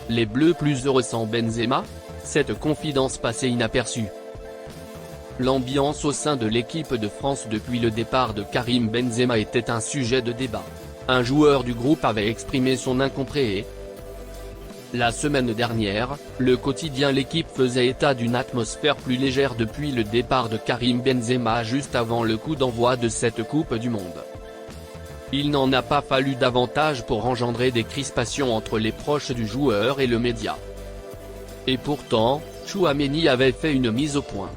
les Bleus plus heureux sans Benzema? Cette confidence passait inaperçue. L'ambiance au sein de l'équipe de France depuis le départ de Karim Benzema était un sujet de débat. Un joueur du groupe avait exprimé son incompréhension. La semaine dernière, le quotidien L'Équipe faisait état d'une atmosphère plus légère depuis le départ de Karim Benzema juste avant le coup d'envoi de cette Coupe du Monde. Il n'en a pas fallu davantage pour engendrer des crispations entre les proches du joueur et le média. Et pourtant, Tchouaméni avait fait une mise au point.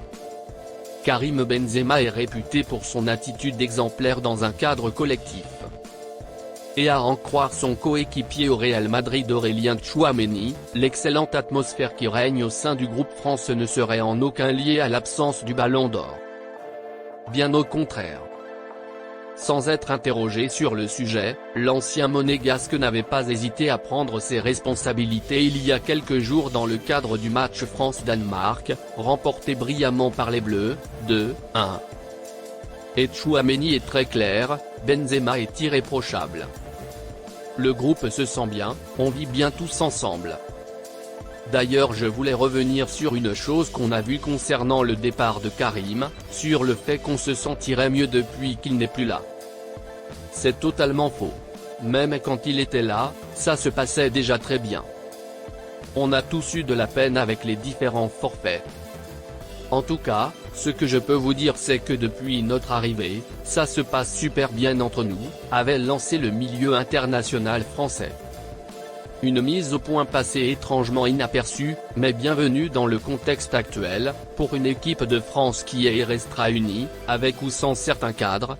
Karim Benzema est réputé pour son attitude exemplaire dans un cadre collectif. Et à en croire son coéquipier au Real Madrid Aurélien Tchouaméni, l'excellente atmosphère qui règne au sein du groupe France ne serait en aucun liée à l'absence du Ballon d'Or. Bien au contraire. Sans être interrogé sur le sujet, l'ancien monégasque n'avait pas hésité à prendre ses responsabilités il y a quelques jours dans le cadre du match France-Danemark, remporté brillamment par les Bleus, 2-1. Et Tchouaméni est très clair, Benzema est irréprochable. Le groupe se sent bien, on vit bien tous ensemble. D'ailleurs je voulais revenir sur une chose qu'on a vue concernant le départ de Karim, sur le fait qu'on se sentirait mieux depuis qu'il n'est plus là. C'est totalement faux. Même quand il était là, ça se passait déjà très bien. On a tous eu de la peine avec les différents forfaits. En tout cas, ce que je peux vous dire c'est que depuis notre arrivée, ça se passe super bien entre nous, avait lancé le milieu international français. Une mise au point passée étrangement inaperçue, mais bienvenue dans le contexte actuel, pour une équipe de France qui est et restera unie, avec ou sans certains cadres,